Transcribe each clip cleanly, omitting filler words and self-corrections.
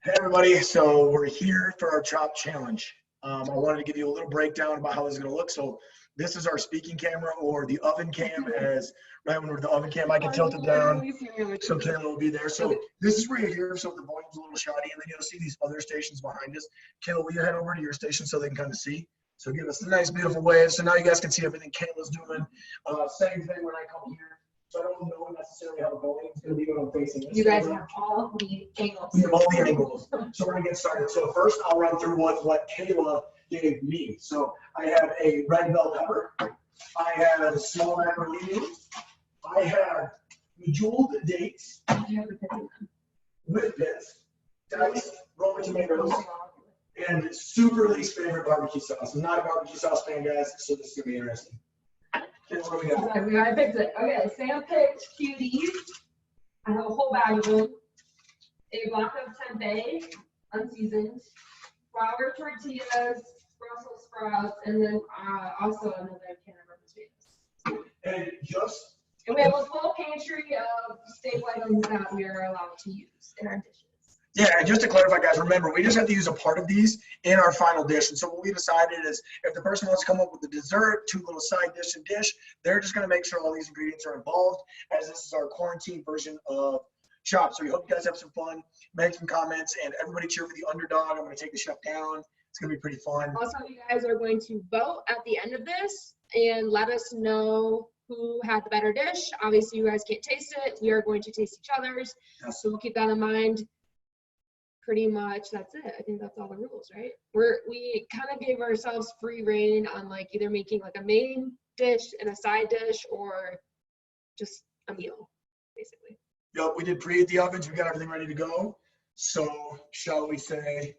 Hey everybody, so we're here for our Choppped challenge. I wanted to give you a little breakdown about how this is going to look. So this is our speaking camera, or the oven cam, as right when we're the oven cam, I can tilt it down so Kayla will be there. So this is where you're here, so the volume's a little shoddy, and then you'll see these other stations behind us. Kayla, will you head over to your station so they can kind of see? So give us a nice, beautiful wave. So now you guys can see everything Kayla's doing. Same thing when I come here. So I don't know necessarily how the volume is going to be when I'm facing this. You guys have all the angles. We have all the angles. So we're going to get started. So first I'll run through what Kayla gave me. So I have a red bell pepper. I have a small macaroni. I have bejeweled dates with pits, diced Roman tomatoes, and super least favorite barbecue sauce. I'm not a barbecue sauce fan, guys, so this is going to be interesting. What do we got? Exactly, I picked it. Okay, Sam picked cuties. I have a whole bag of them. A block of tempeh, unseasoned. Flour tortillas, Brussels sprouts, and then also another can of potatoes. And we have a full pantry of staple items that we are allowed to use in our dishes. Yeah, and just to clarify, guys, remember, we just have to use a part of these in our final dish. And so what we decided is if the person wants to come up with a dessert, 2 little side dish and dish, they're just going to make sure all these ingredients are involved, as this is our quarantine version of Choppped. So we hope you guys have some fun, make some comments, and everybody cheer for the underdog. I'm going to take the chef down. It's going to be pretty fun. Also, you guys are going to vote at the end of this and let us know who had the better dish. Obviously, you guys can't taste it. We are going to taste each other's. So we'll keep that in mind. Pretty much that's it. I think that's all the rules, right? We kind of gave ourselves free reign on like either making like a main dish and a side dish or just a meal, basically. Yep, we did preheat the ovens. We got everything ready to go. So shall we say?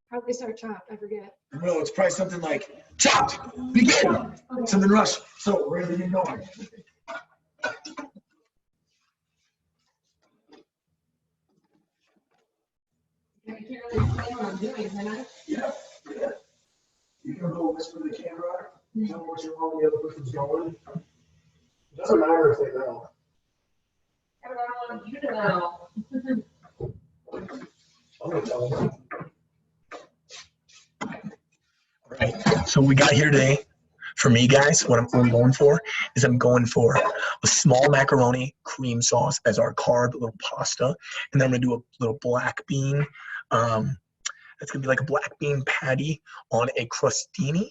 How do we start Choppped? I forget. No, it's probably something like Choppped, begin. Okay. Something rush. So we're gonna get going. I can't really explain what I'm doing, can I? Yeah. You can go whisper to the camera, tell them what you're on, the other person's going. It doesn't matter if they know. I don't want you to know. I'm gonna tell them. All right, so we got here today. For me, guys, what I'm going for is I'm going for a small macaroni cream sauce as our carb, a little pasta, and then I'm gonna do a little black bean. It's gonna be like a black bean patty on a crostini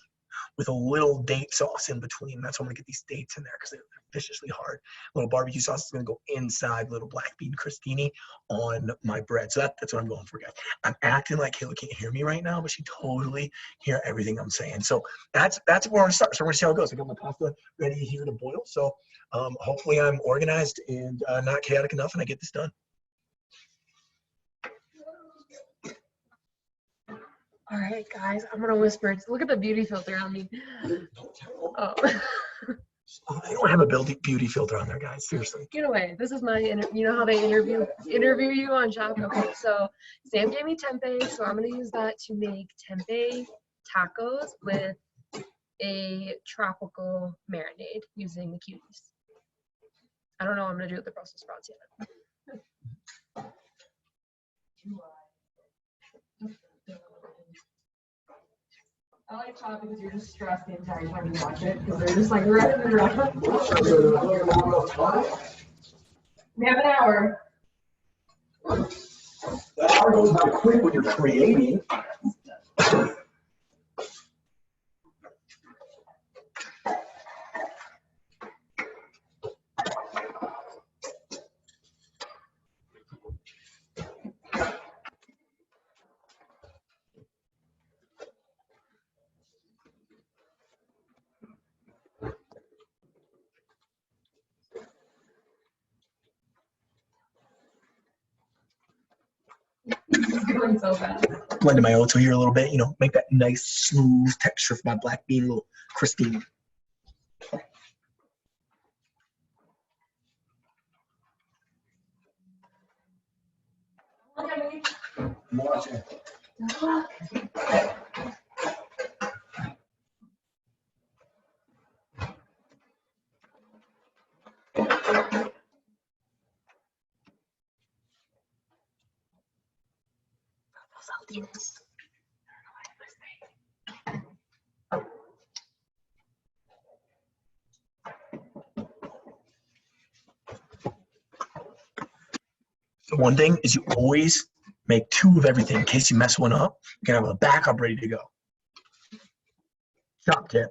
with a little date sauce in between. That's why I'm gonna get these dates in there because they're viciously hard. A little barbecue sauce is gonna go inside little black bean crostini on my bread. So that's what I'm going for, guys. I'm acting like Kayla can't hear me right now, but she totally hear everything I'm saying. So that's where we're gonna start. So we're gonna see how it goes. I got my pasta ready here to boil. So hopefully I'm organized and not chaotic enough, and I get this done. All right, guys, I'm gonna whisper. Look at the beauty filter on me. Oh. I don't have a beauty filter on there, guys. Seriously. Get away. This is my you know how they interview you on Choppped? Okay, so Sam gave me tempeh, so I'm gonna use that to make tempeh tacos with a tropical marinade using the cuties. I don't know what I'm gonna do with the Brussels sprouts yet. I like Choppped because you're just stressed the entire time you watch it because they're just like running around. We have an hour. That hour goes by quick when you're creating. Going so fast. Blending my oats here a little bit, you know, make that nice smooth texture for my black bean, a little crispy. Okay. I'm watching. So one thing is you always make 2 of everything in case you mess one up. You can have a backup ready to go. Chop tip.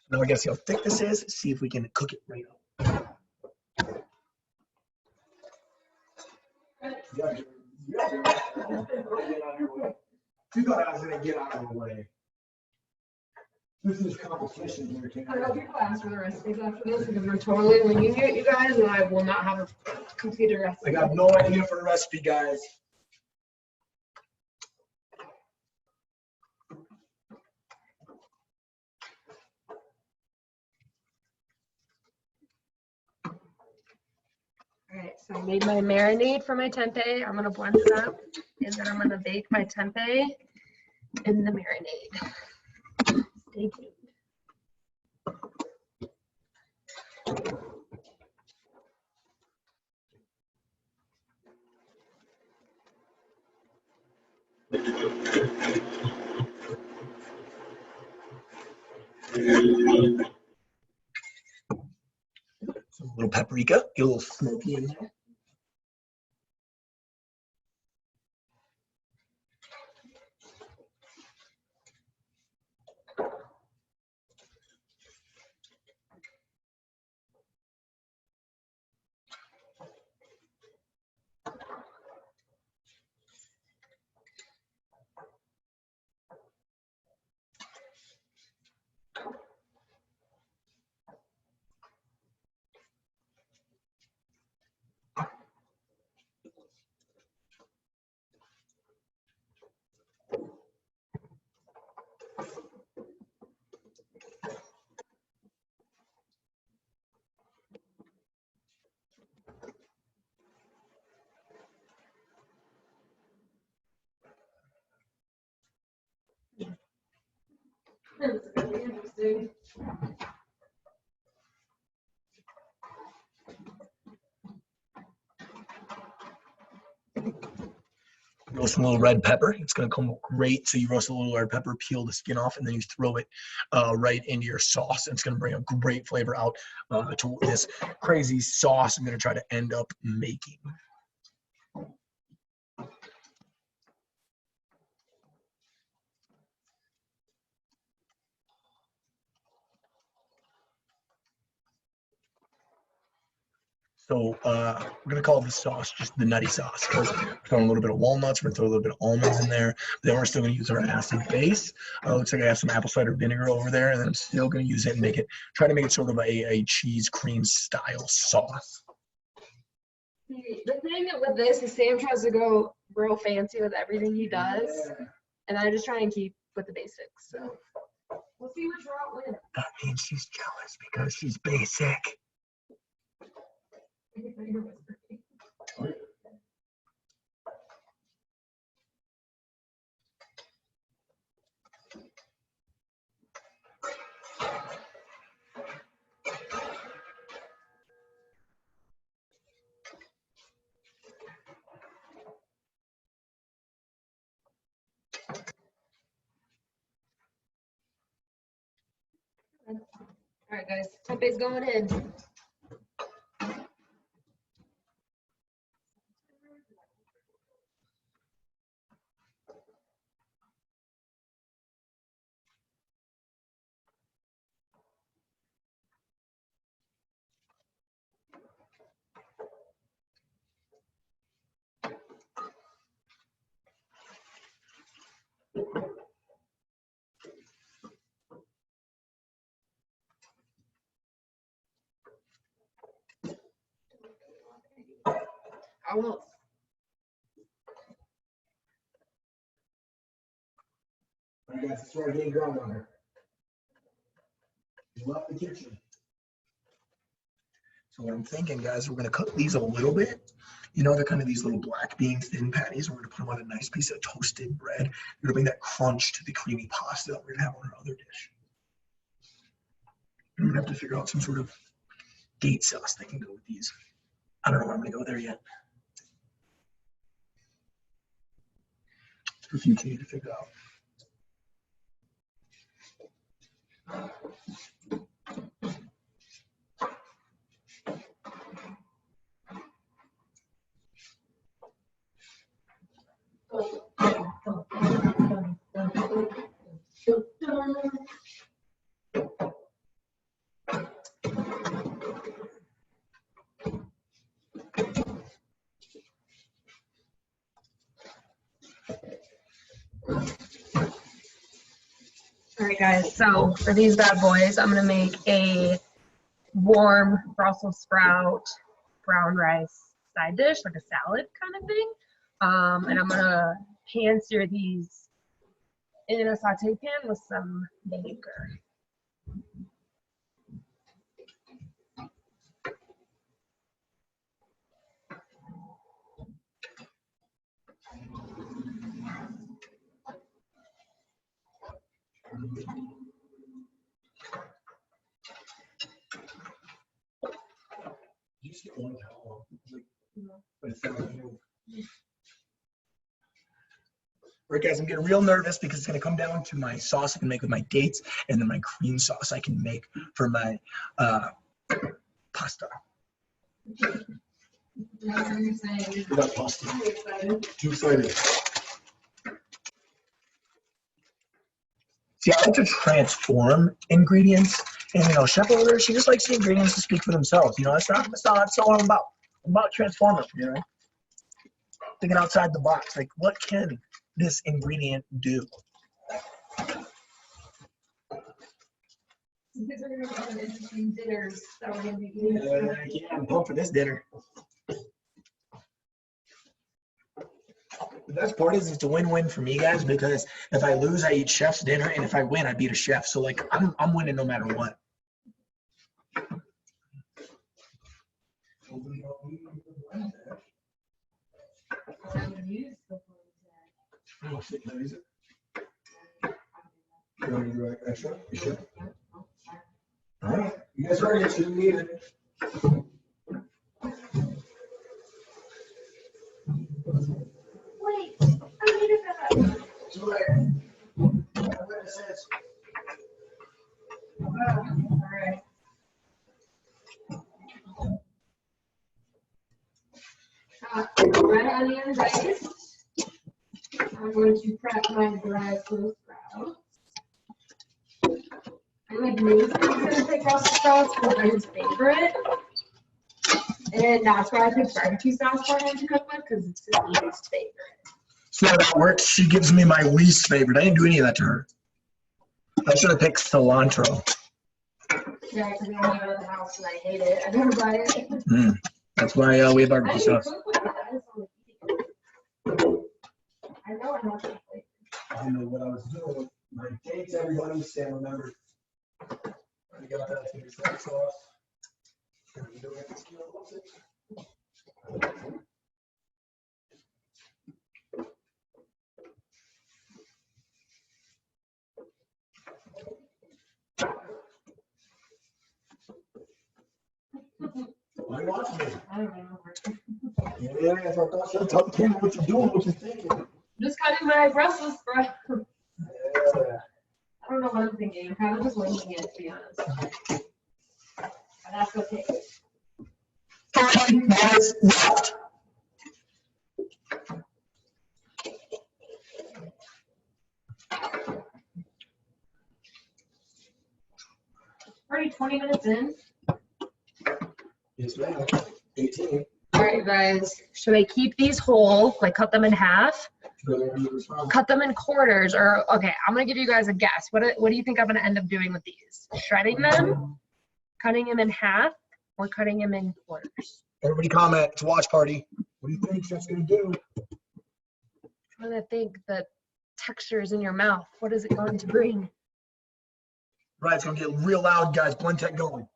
Now we're gonna see how thick this is, see if we can cook it right up. You thought I was gonna get out of the way. This is competition here, King. I hope people ask for the recipes after this because we're totally winging it, you guys, and I will not have a completed I recipe. got no idea for the recipe, guys. All right, so I made my marinade for my tempeh. I'm gonna blend it up, and then I'm gonna bake my tempeh in the marinade. Stay tuned. Some little paprika, get a little smoky in there. It's gonna be interesting. Roast a little red pepper. It's gonna come great. So you roast a little red pepper, peel the skin off, and then you throw it right into your sauce. And it's gonna bring a great flavor out to this crazy sauce I'm gonna try to end up making. So we're gonna call this sauce just the nutty sauce because we're throwing a little bit of walnuts, we're gonna throw a little bit of almonds in there. Then we're still gonna use our acid base. Looks like I have some apple cider vinegar over there, and then I'm still gonna use it and try to make it sort of a cheese cream style sauce. The thing with this is Sam tries to go real fancy with everything he does, and I just try and keep with the basics. So we'll see which route wins. That means she's jealous because she's basic. All right, guys, tempeh's going in. I won't. All right, guys, that's where I getting ground on her. You left the kitchen. So what I'm thinking, guys, we're gonna cook these a little bit, You know, they're kind of these little black bean thin patties. We're gonna put them on a nice piece of toasted bread. We're gonna bring that crunch to the creamy pasta that we're gonna have on our other dish. I'm gonna have to figure out some sort of date sauce that can go with these. I don't know where I'm gonna go there yet. It's for future you to figure out. All right, guys, so for these bad boys, I'm gonna make a warm Brussels sprout brown rice side dish, like a salad kind of thing. And I'm gonna pan sear these in a saute pan with some vinegar. You just get one towel, but it's not you. All right, guys, I'm getting real nervous because it's going to come down to my sauce I can make with my dates and then my cream sauce I can make for my pasta. About pasta. Too excited. See, I like to transform ingredients, and you know, Chef over there, she just likes the ingredients to speak for themselves. You know, that's all I'm about. I'm about transforming. You know, thinking outside the box. Like, what can this ingredient do? Because we're gonna have interesting dinners that we're gonna be eating. Yeah, I'm pumped for this dinner. The best part is it's a win-win for me, guys, because if I lose, I eat Chef's dinner, and if I win, I beat a chef. So like, I'm winning no matter what. All right, you guys heard it, so you need it. Wait, I needed that. Too late. Witnesses. All right. Red onion rice. I'm going to prep my dry fruit sprouts. I like Nate's gonna pick Brussels sprouts because they're his favorite. And that's why I picked barbecue sauce for him to cook with because it's his least favorite. So how that works, she gives me my least favorite. I didn't do any of that to her. I should have picked cilantro. Yeah, because we only have it at the house and I hate it. I never buy it. That's why we have I barbecue didn't sauce. cook with it. I just wanted to eat it. I know I'm not gonna play. I know what I was doing with my dates, everybody. Stand remember. I got that tomato sauce. Why are you watching me? I don't know. Yeah, if I thought so, tell the camera what you're doing, what you're thinking. Just cutting my Brussels sprout. Yeah. I don't know what I'm thinking. I'm kind of just winging it, to be honest. But that's okay. 30 minutes left. Already 20 minutes in. Yes, ma'am. 18. All right, guys. Should I keep these whole, like cut them in half? Cut them in quarters, or okay, I'm gonna give you guys a guess. What do you think I'm gonna end up doing with these? Shredding them, cutting them in half, or cutting them in quarters? Everybody comment. It's a watch party. What do you think Chef's gonna do? I'm trying to think the textures in your mouth. What is it going to bring? Right, it's gonna get real loud, guys. Blend tech going.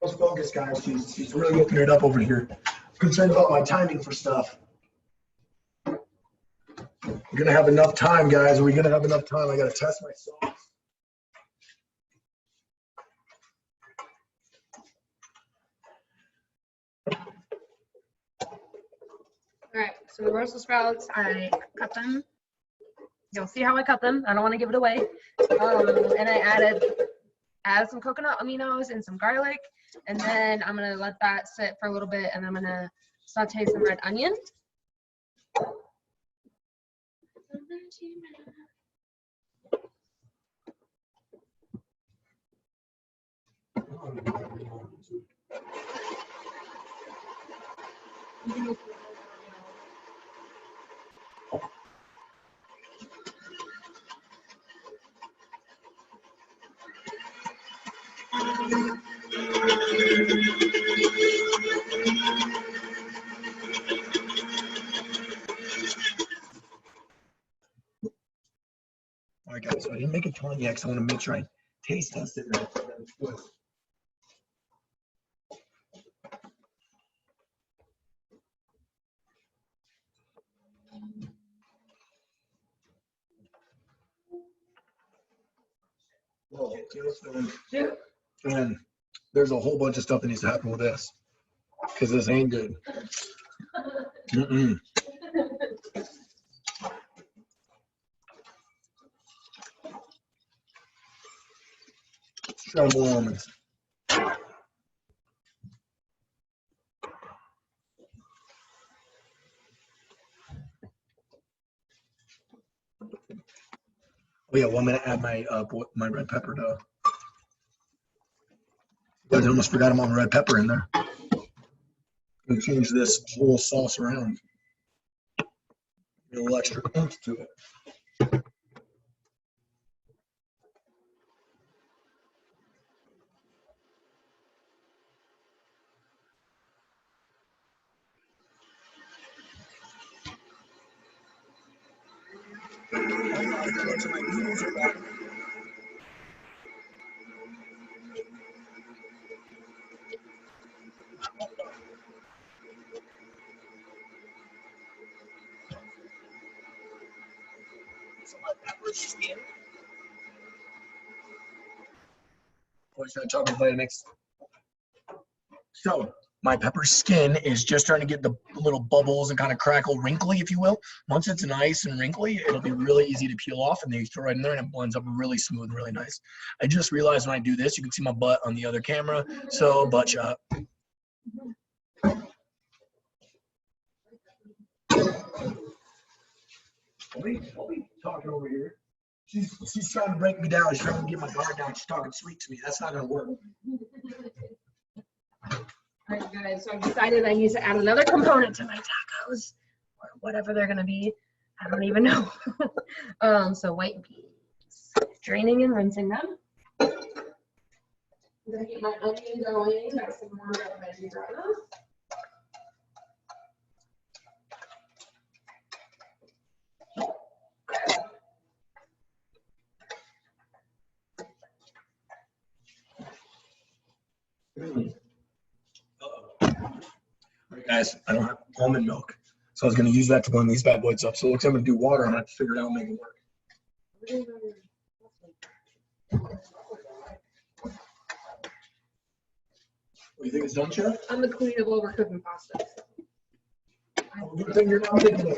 Let's focus, guys. She's really looking it up over here. Concerned about my timing for stuff. We're gonna have enough time, guys. Are we gonna have enough time? I gotta test myself. All right, so the Brussels sprouts, I cut them. You'll see how I cut them. I don't want to give it away. And I added some coconut aminos and some garlic. And then I'm going to let that sit for a little bit, and I'm going to saute some red onion. All right, guys. So I didn't make a ton yet because I want to make sure I taste test it right. Well, and there's a whole bunch of stuff that needs to happen with this because this ain't good. Scrambled almonds. Oh yeah, well I'm gonna add my my red pepper to. I almost forgot I'm on red pepper in there. I'm gonna change this whole sauce around. A little extra oomph to it. Chocolate Vitamix. So my pepper skin is just starting to get the little bubbles and kind of crackle wrinkly, if you will. Once it's nice and wrinkly, it'll be really easy to peel off, and then you throw it in there and it blends up really smooth and really nice. I just realized when I do this, you can see my butt on the other camera, so butt shot. What are you talking over here? She's trying to break me down. She's trying to get my guard down. She's talking sweet to me. That's not gonna work. All right, guys. So I've decided I need to add another component to my tacos, or whatever they're gonna be. I don't even know. So white beans, draining and rinsing them. I'm gonna get my onion going. Got some more veggies right now. All right, guys, I don't have almond milk. So I was going to use that to blend these bad boys up. So it looks like I'm going to do water on it to figure it out and make it work. What do you think it's done, Chef? I'm the queen of overcooking pasta. Oh, good thing you're not thinking of it.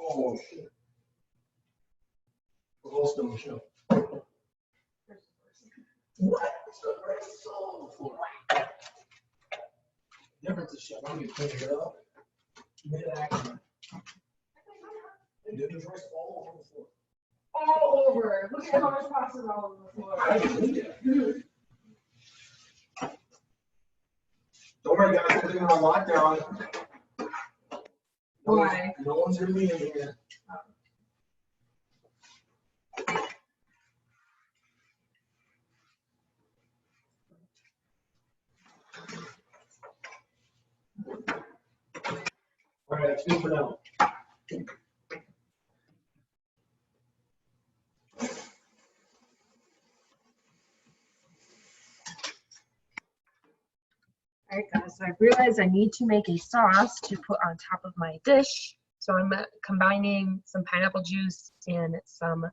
Oh, shit. We're all still in the show. What? Difference is shit. I'm going to clean it up. Mid-action. And then there's rice all over the floor. All over. Look at how much pasta is all over the floor. I didn't eat it. Don't worry, guys. Everything on lockdown. Why? No one's going to be in here. All right, it's good for now. All right, guys, so I realized I need to make a sauce to put on top of my dish. So I'm combining some pineapple juice and some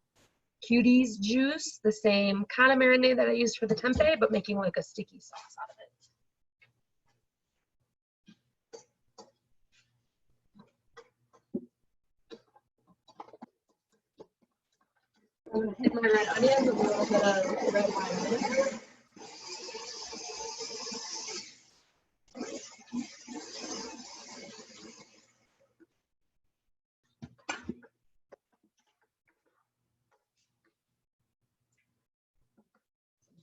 cuties juice, the same kind of marinade that I used for the tempeh, but making like a sticky sauce out of it. I'm gonna hit my red onions with a little bit of red wine vinegar.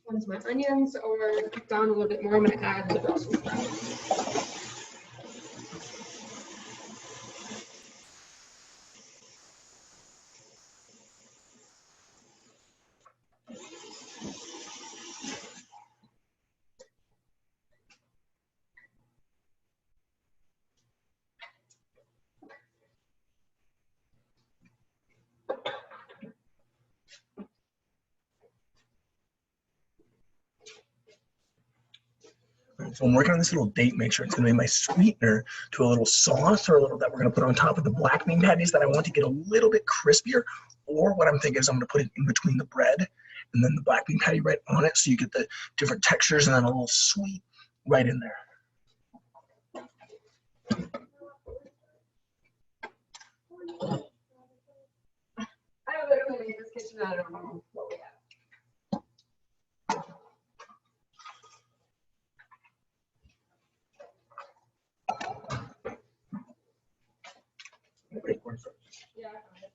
Once my onions are cooked down a little bit more, I'm going to add the Brussels sprouts. So I'm working on this little date mixture. It's gonna be my sweetener to a little sauce or a little that we're gonna put on top of the black bean patties that I want to get a little bit crispier. Or what I'm thinking is I'm gonna put it in between the bread and then the black bean patty right on it, so you get the different textures and then a little sweet right in there. I literally made this kitchen out of what we have. Yeah, I found it.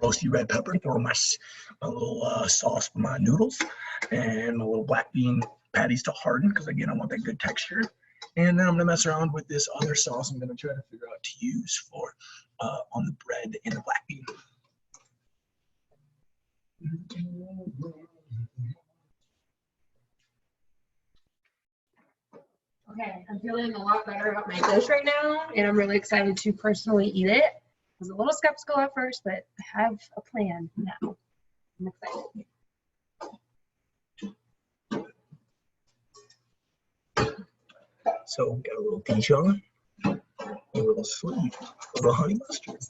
Roasty red pepper for my little sauce for my noodles, and my little black bean patties to harden, because again I want that good texture. And then I'm gonna mess around with this other sauce I'm gonna try to figure out to use for on the bread and the black bean. Okay, I'm feeling a lot better about my dish right now, and I'm really excited to personally eat it. I was a little skeptical at first, but I have a plan now. I'm excited. So got a little Dijon, a little sweet, a little honey mustard.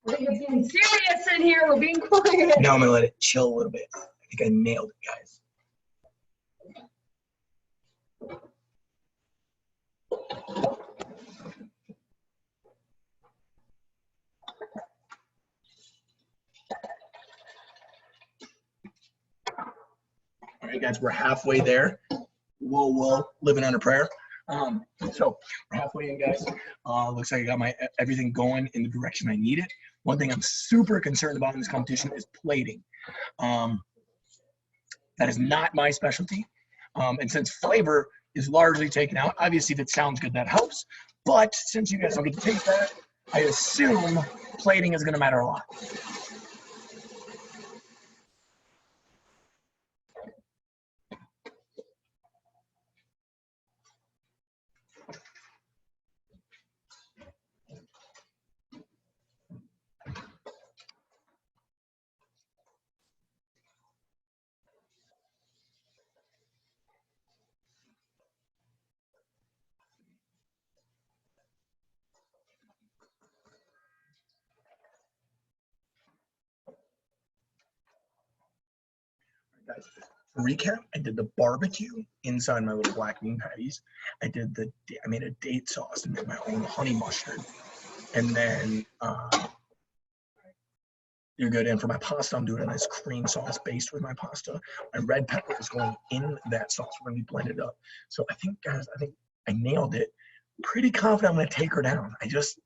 I think it's getting serious in here. We're being quiet. Now I'm gonna let it chill a little bit. I think I nailed it, guys. All right, guys, we're halfway there. Whoa, living on a prayer. So we're halfway in, guys. Looks like I got my everything going in the direction I need it. One thing I'm super concerned about in this competition is plating. That is not my specialty. And since flavor is largely taken out, obviously if it sounds good, that helps. But since you guys don't get to taste that, I assume plating is gonna matter a lot. Guys, for recap, I did the barbecue inside my little black bean patties. I made a date sauce and made my own honey mustard. And then you're good. And for my pasta, I'm doing a nice cream sauce based with my pasta. My red pepper is going in that sauce. We're gonna be blended up. So I think, guys, I nailed it. Pretty confident I'm gonna take her down. I just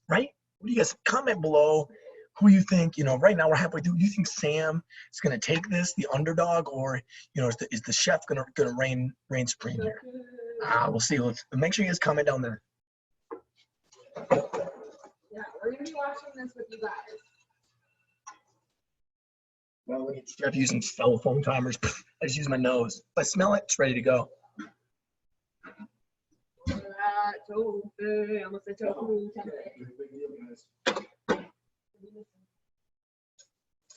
right. What do you guys comment below? Who you think, right now we're halfway through. Do you think Sam is going to take this, the underdog, or, is the chef going to reign supreme here? We'll see. Let's make sure you guys comment down there. Yeah, we're going to be watching this with you guys. Well, look at Chef using cell phone timers. I just use my nose. If I smell it, it's ready to go.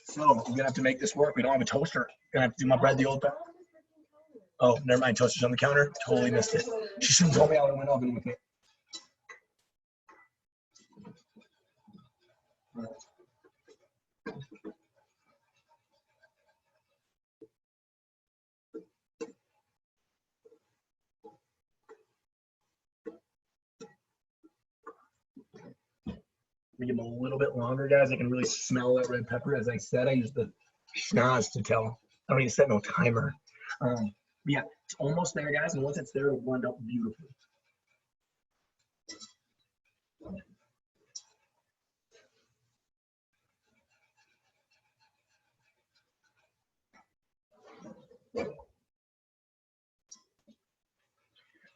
So we're gonna have to make this work. We don't have a toaster. Gonna have to do my bread the old fashioned. Oh, never mind. Toaster's on the counter. Totally missed it. She should have told me I would have went oven with me. Give them a little bit longer, guys. I can really smell that red pepper. As I said, I use the schnoz to tell. I don't even set no timer. Yeah, it's almost there, guys. And once it's there, it'll blend up beautifully.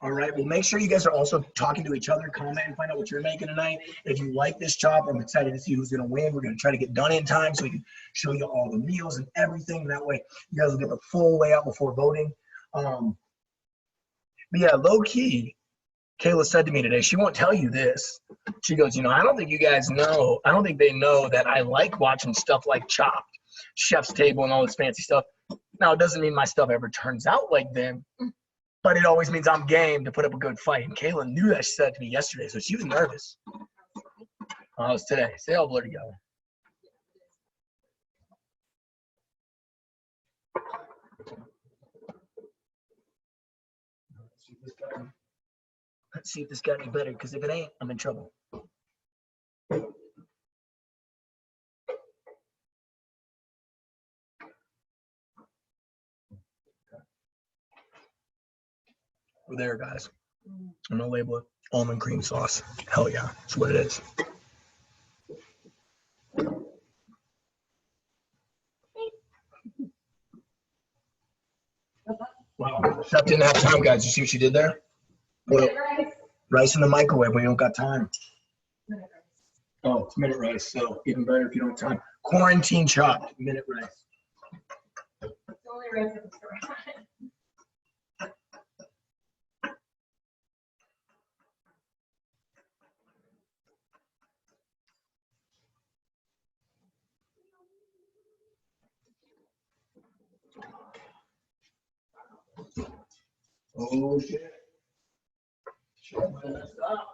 All right, well, make sure you guys are also talking to each other, comment and find out what you're making tonight. If you like this chop, I'm excited to see who's gonna win. We're gonna try to get done in time so we can show you all the meals and everything. That way you guys will get the full layout before voting. But yeah, low key, Kayla said to me today, she won't tell you this. She goes, you know, I don't think you guys know, I don't think they know that I like watching stuff like Choppped, Chef's Table and all this fancy stuff. Now, it doesn't mean my stuff ever turns out like them, but it always means I'm game to put up a good fight. And Kayla knew that. She said to me yesterday, so she was nervous. Oh, it was today. They all blur together. Let's see if this got any better, because if it ain't, I'm in trouble. We're there, guys. I'm gonna label it almond cream sauce. Hell yeah, that's what it is. Wow, Chef didn't have time, guys. You see what she did there? Well, rice in the microwave when you don't got time. Oh, it's minute rice, so even better if you don't have time. Quarantine chopped, minute rice. It's only rice at the store. Oh shit. Shit, man, that's up.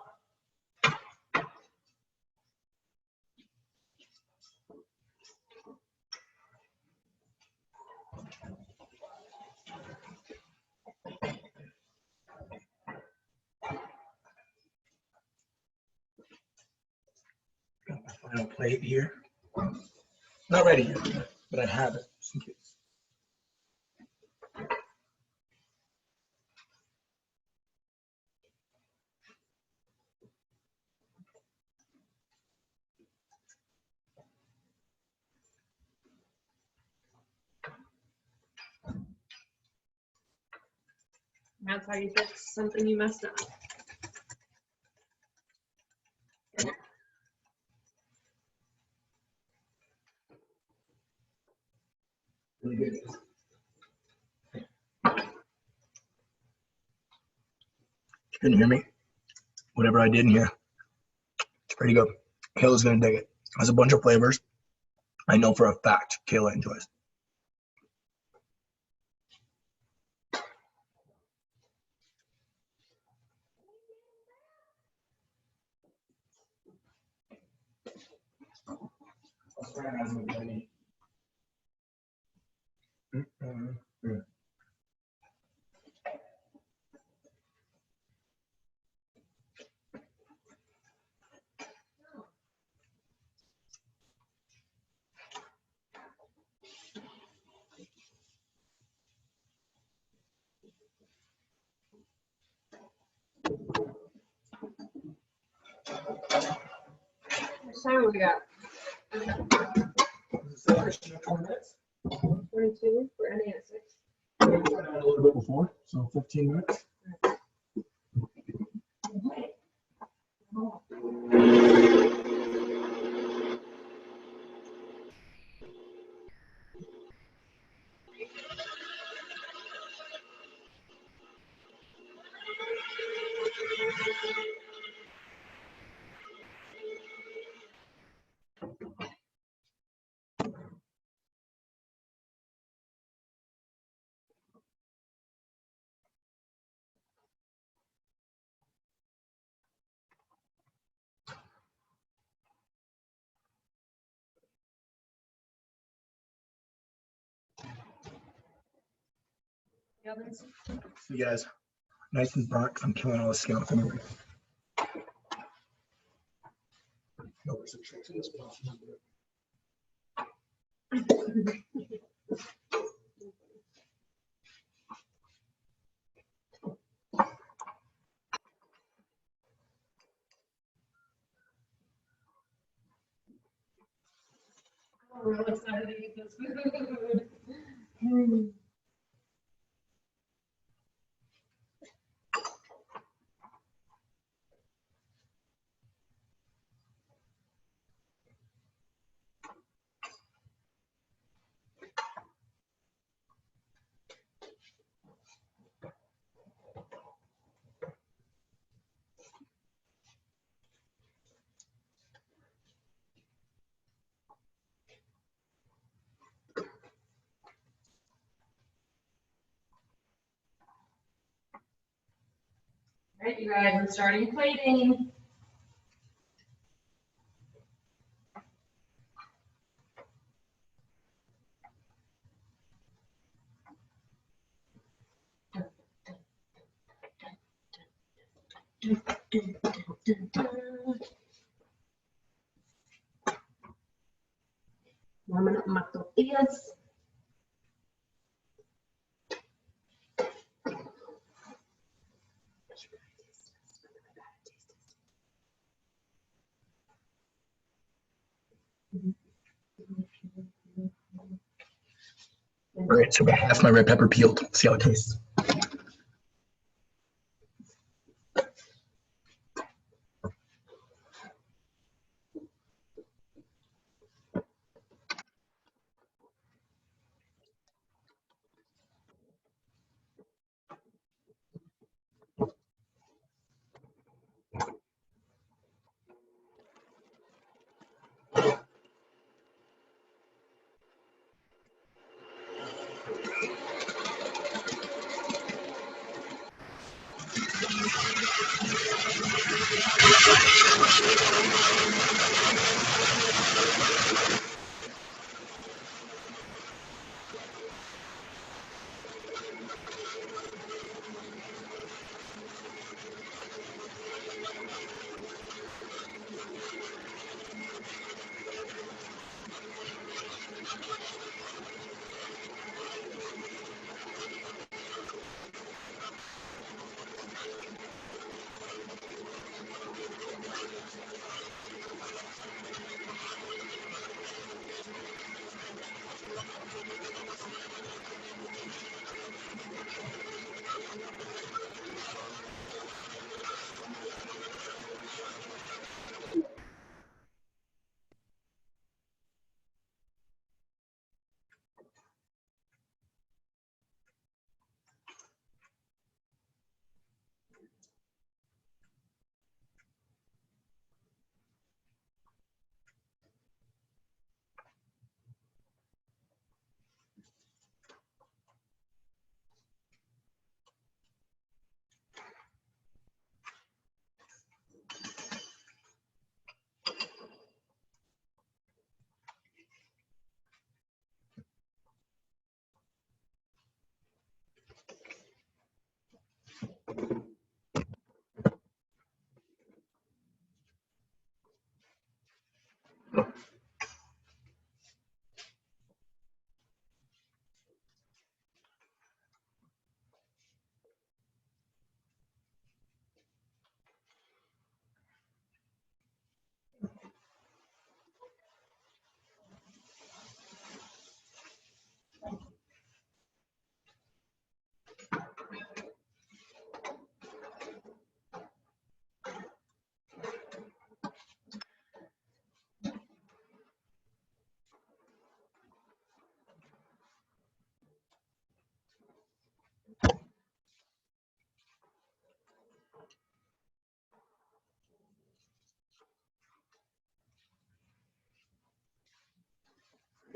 Got my final plate here. Not ready yet, but I have it just in case. That's how you fix something you messed up. Really good. You couldn't hear me? Whatever I did in here, it's pretty good. Kayla's gonna dig it. It has a bunch of flavors. I know for a fact Kayla enjoys. Which time we got? 22. We're ending at 6. A little bit before, so 15 minutes. See you guys. Nice and burnt because I'm killing all the skin off anyway. No, there's a trick to this, but I'll remember it. I'm really excited to eat this food. right, you guys, I'm starting plating. Warming up my tortillas. All right, so about half my red pepper peeled. See how it tastes.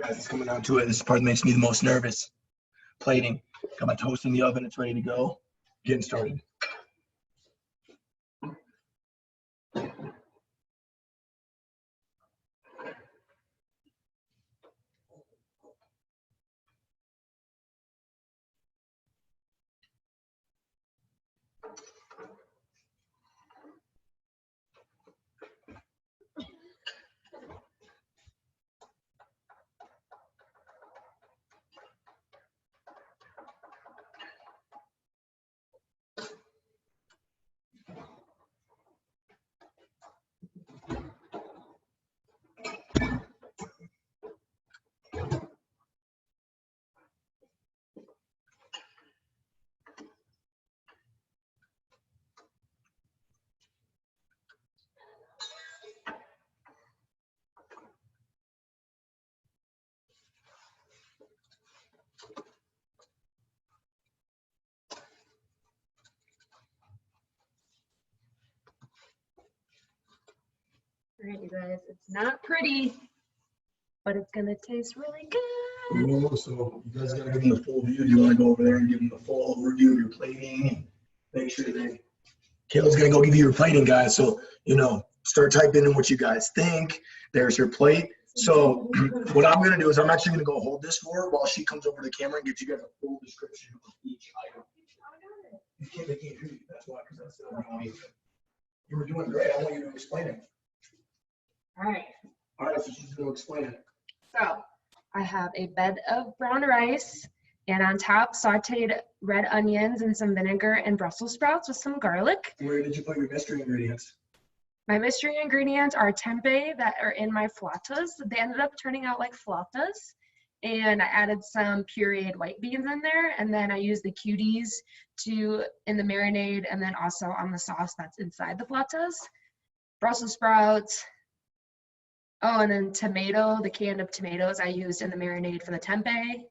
Guys, it's coming down to it. This is the part that makes me the most nervous. Plating. Got my toast in the oven. It's ready to go. Getting started. All right, you guys, it's not pretty, but it's gonna taste really good. Oh, so you guys gotta give them the full view. You wanna go over there and give them the full overview of your plating and make sure they Kayla's gonna go give you your plating, guys. So, you know, start typing in what you guys think. There's your plate. So what I'm gonna do is I'm actually gonna go hold this for her while she comes over to the camera and gives you guys a full description of each item. They can't hear you. That's why, because that's the you were doing great. I want you to explain it. All right. All right, so she's gonna explain it. So I have a bed of brown rice, and on top sauteed red onions and some vinegar and Brussels sprouts with some garlic. Where did you put your mystery ingredients? My mystery ingredients are tempeh that are in my flautas. They ended up turning out like flautas. And I added some pureed white beans in there. And then I used the cuties in the marinade and then also on the sauce that's inside the flautas. Brussels sprouts. Oh, and then the can of tomatoes I used in the marinade for the tempeh.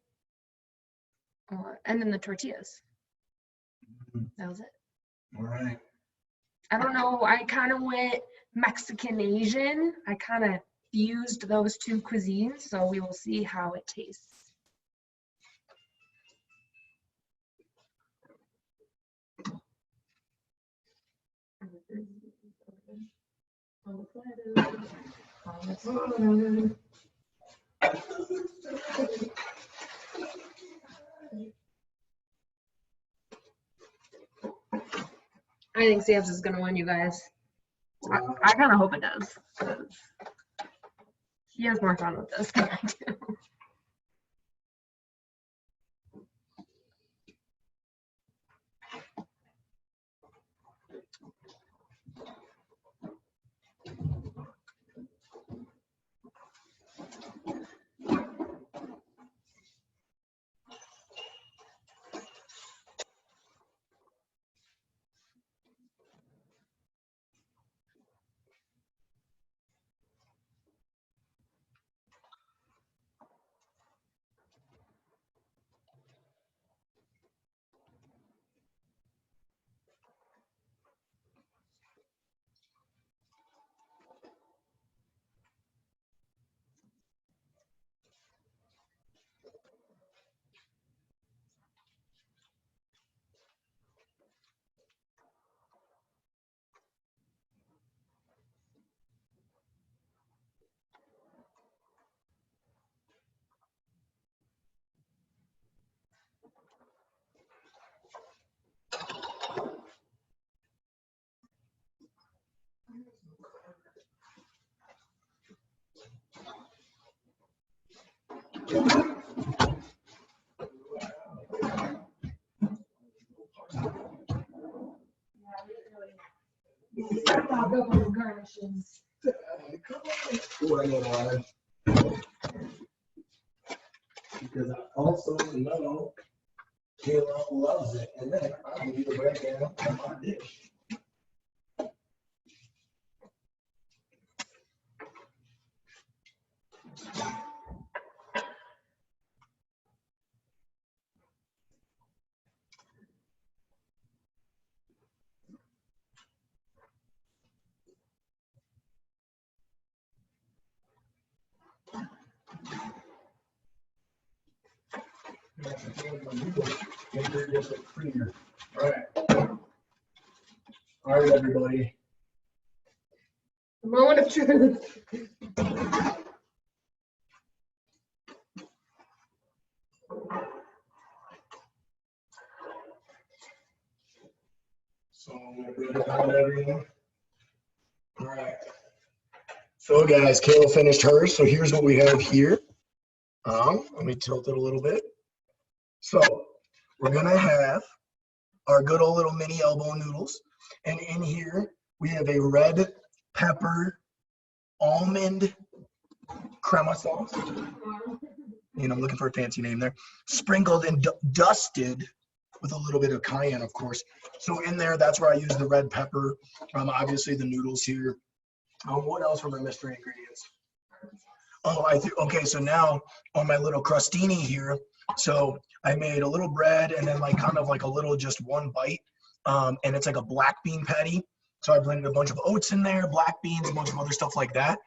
And then the tortillas. That was it. All right. I don't know, I kind of went Mexican Asian. I kind of fused those two cuisines, so we will see how it tastes. I think Sam's is gonna win, you guys. I kind of hope it does. He has more fun with this than I do. Garnishes. Ooh, I know why. Because I also know Kayla loves it, and then I'm gonna do the breakdown on my dish. Just a creamer. All right. All right, everybody. The moment of truth. So I'm gonna break it down everything. All right. So guys, Kayla finished hers. So here's what we have here. Let me tilt it a little bit. So we're gonna have our good old little mini elbow noodles, and in here we have a red pepper almond crema sauce. You know, I'm looking for a fancy name there. Sprinkled and dusted with a little bit of cayenne, of course. So in there, that's where I use the red pepper. Obviously the noodles here. What else were my mystery ingredients? Oh, okay, so now on my little crostini here, so I made a little bread and then like kind of like a little just one bite, and it's like a black bean patty. So I blended a bunch of oats in there, black beans, a bunch of other stuff like that.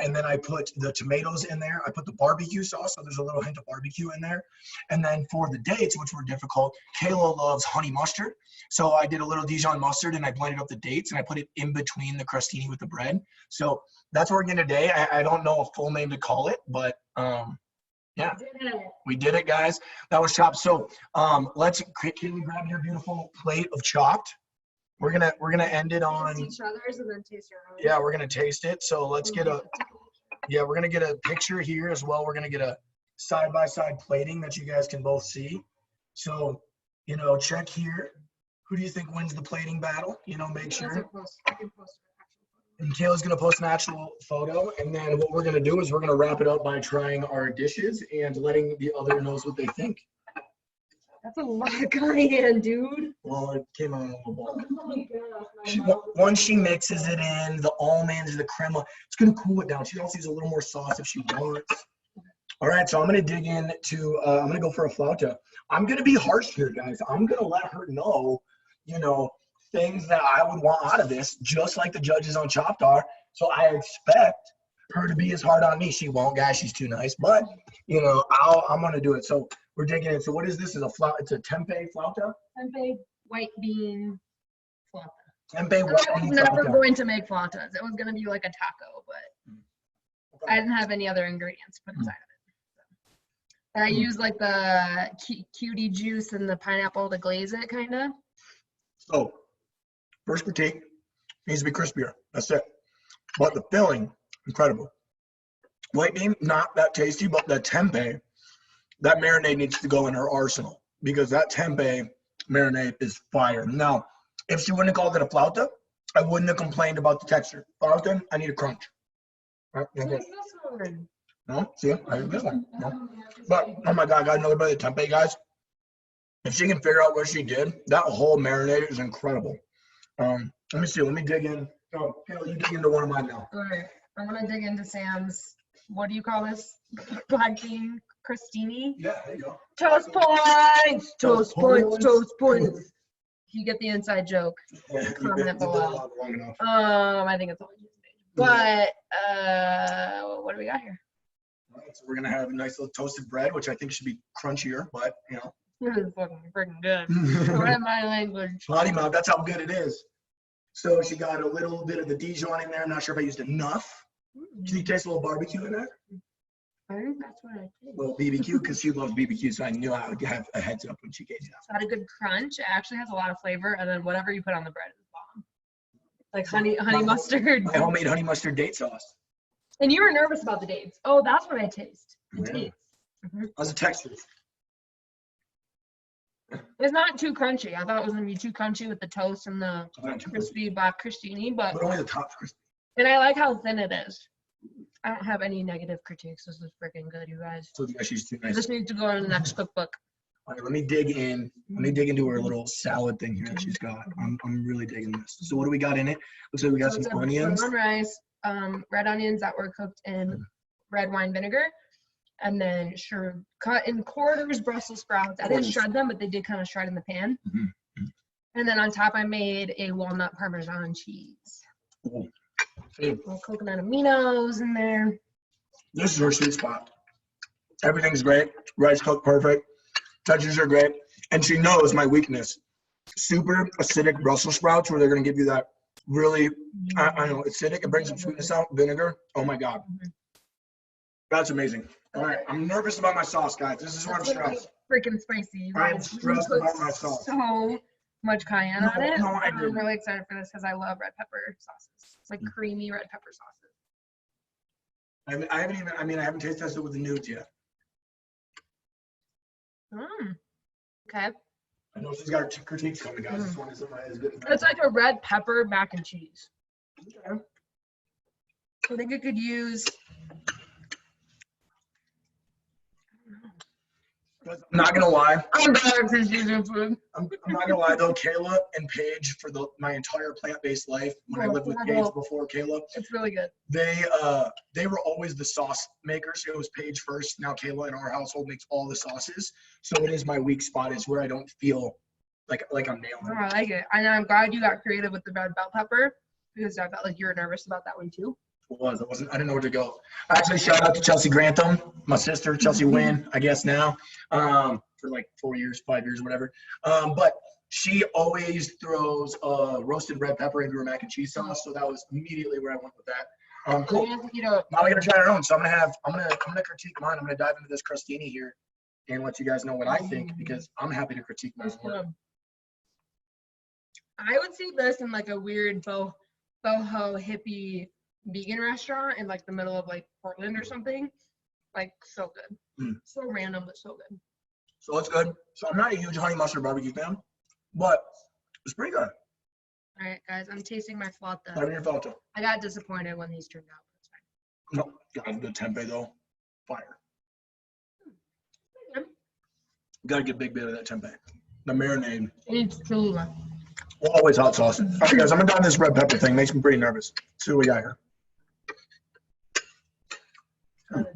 And then I put the tomatoes in there. I put the barbecue sauce, so there's a little hint of barbecue in there. And then for the dates, which were difficult, Kayla loves honey mustard. So I did a little Dijon mustard and I blended up the dates and I put it in between the crostini with the bread. So that's what we're getting today. I don't know a full name to call it, but yeah, we did it, guys. That was Choppped. So can we grab your beautiful plate of Choppped? We're gonna end it on each other's and then taste your own. Yeah, we're gonna taste it. So let's get we're gonna get a picture here as well. We're gonna get a side-by-side plating that you guys can both see. So, check here. Who do you think wins the plating battle? Make sure. And Kayla's gonna post an actual photo, and then what we're gonna do is we're gonna wrap it up by trying our dishes and letting the other knows what they think. That's a lot of cayenne, dude. Well, it came out a little ball. Oh my gosh. Once she mixes it in, the almonds, the crema, it's gonna cool it down. She also needs a little more sauce if she wants. All right, so I'm gonna dig into, I'm gonna go for a flauta. I'm gonna be harsh here, guys. I'm gonna let her know, things that I would want out of this, just like the judges on Choppped are. So I expect her to be as hard on me. She won't, guys. She's too nice. But, I'm gonna do it. So we're digging in. So what is this? Is a flauta? It's a tempeh flauta? Tempeh white bean flauta. Tempeh I white was bean never flauta. going to make flautas. It was going to be like a taco, but I didn't have any other ingredients put inside of it. And I used like the cutie juice and the pineapple to glaze it, kind of. So, first critique, needs to be crispier. That's it. But the filling, incredible. White bean, not that tasty, but the tempeh, that marinade needs to go in her arsenal because that tempeh marinade is fire. Now, if she wouldn't have called it a flauta, I wouldn't have complained about the texture. Flauta, I need a crunch. Right, What's this one? no, see, I have this one. No. But, oh my God, I got another bite of tempeh, guys. If she can figure out what she did, that whole marinade is incredible. Let me see. Let me dig in. Oh, Kayla, you dig into one of mine now. All right. I'm going to dig into Sam's, what do you call this? Black bean crostini? Yeah, there you go. Toast points! Toast points. Toast points. If you get the inside joke, Yeah, comment below. long enough. I think it's only just but what do we got here? All right, so we're gonna have a nice little toasted bread, which I think should be crunchier, but This is fucking freaking good. What in my language? Potty mouth, that's how good it is. So she got a little bit of the Dijon in there. I'm not sure if I used enough. Can you taste a little barbecue in there? I think that's what I A did. little BBQ, because she loves BBQ, so I knew I would have a heads up when she gave you that. It's got a good crunch. It actually has a lot of flavor, and then whatever you put on the bread is bomb. Like honey mustard. My homemade honey mustard date sauce. And you were nervous about the dates. Oh, that's what I taste. The Yeah. dates. How's the texture? It's not too crunchy. I thought it was gonna be too crunchy with the toast and the crispy black crostini, but only the top's crispy. and I like how thin it is. I don't have any negative critiques. This is freaking good, you guys. So she's too nice. This needs to go in the next cookbook. All right, let me dig in. Let me dig into her little salad thing here that she's got. I'm really digging this. So what do we got in it? Looks like we got So some it's a onions. brown rice, red onions that were cooked in red wine vinegar, and then cut in quarters Brussels sprouts. I didn't shred them, but they did kind of shred in the pan. And then on top, I made a walnut Parmesan cheese. Ooh. Little coconut aminos in there. This is her sweet spot. Everything's great. Rice cooked perfect. Textures are great. And she knows my weakness. Super acidic Brussels sprouts where they're going to give you that really, I know, acidic. It brings some sweetness out. Vinegar. Oh my God. That's amazing. All right. I'm nervous about my sauce, guys. This is where I'm stressed. Freaking spicy. You I'm guys. We stressed put about my sauce. so much cayenne on it. No, I I'm didn't. really excited for this because I love red pepper sauces. Like creamy red pepper sauces. I haven't taste tested with the nudes yet. Okay. I know she's got her critiques coming, guys. This one isn't as good. It's like a red pepper mac and cheese. Okay. I think it could use. I'm not gonna lie. I'm bad at using food. I'm not gonna lie though. Kayla and Paige for my entire plant-based life, when I lived with Paige before Kayla, It's really good. they were always the sauce makers. It was Paige first. Now Kayla in our household makes all the sauces. So it is my weak spot. Is where I don't feel like I'm nailing Oh, it. I like it. And I'm glad you got creative with the red bell pepper because I felt like you were nervous about that one too. It was. I didn't know where to go. Actually, shout out to Chelsea Grantham, my sister, Chelsea Wynn, I guess now, for like 4 years, 5 years, whatever. But she always throws roasted red pepper into her mac and cheese sauce, so that was immediately where I went with that. Cool. Now we gotta try our own. So I'm gonna critique mine. I'm gonna dive into this crostini here and let you guys know what I think because I'm happy to critique mine. I would see this in like a weird boho hippie vegan restaurant in like the middle of like Portland or something. Like so good. So random but so good. So it's good. So I'm not a huge honey mustard barbecue fan, but it's pretty good. All right, guys, I'm tasting my flauta. Not in your falta. I got disappointed when these turned out. It's fine. No, got the tempeh though. Fire. Got to get a big bit of that tempeh. The marinade. It's Cholula. Always hot sauce. All right, guys, I'm gonna dive this red pepper thing. Makes me pretty nervous. Let's see what we got here. Like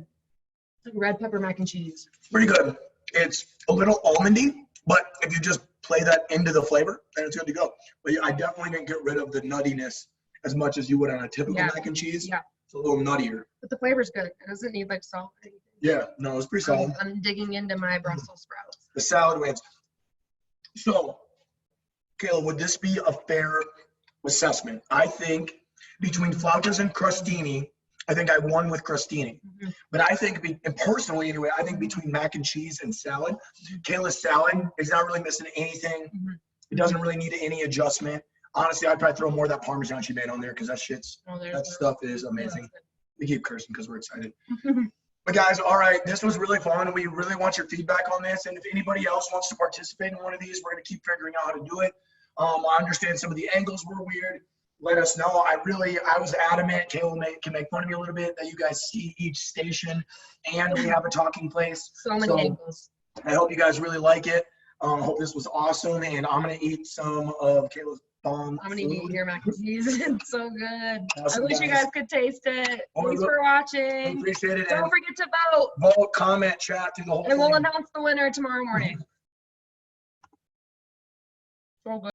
red pepper mac and cheese. Pretty good. It's a little almondy, but if you just play that into the flavor, then it's good to go. But I definitely didn't get rid of the nuttiness as much as you would on a typical mac and cheese. Yeah. It's a little nuttier. But the flavor's good. It doesn't need like salt or anything. Yeah, no, it's pretty solid. I'm digging into my Brussels sprouts. The salad wins. So, Kayla, would this be a fair assessment? I think between flautas and crostini, I think I won with crostini. But I think, and personally anyway, I think between mac and cheese and salad, Kayla's salad is not really missing anything. It doesn't really need any adjustment. Honestly, I'd probably throw more of that Parmesan she made on there because that stuff is amazing. We keep cursing because we're excited. But guys, all right, this was really fun. We really want your feedback on this. And if anybody else wants to participate in one of these, we're going to keep figuring out how to do it. I understand some of the angles were weird. Let us know. I was adamant. Kayla can make fun of me a little bit that you guys see each station and we have a talking place. So many angles. I hope you guys really like it. I hope this was awesome. And I'm going to eat some of Kayla's bomb I'm going to eat your mac and cheese. It's so good. Awesome, I wish you guys could taste it. Thanks for watching. Appreciate it. Don't forget to vote. Vote, comment, chat through the whole thing. And we'll announce the winner tomorrow morning. So good.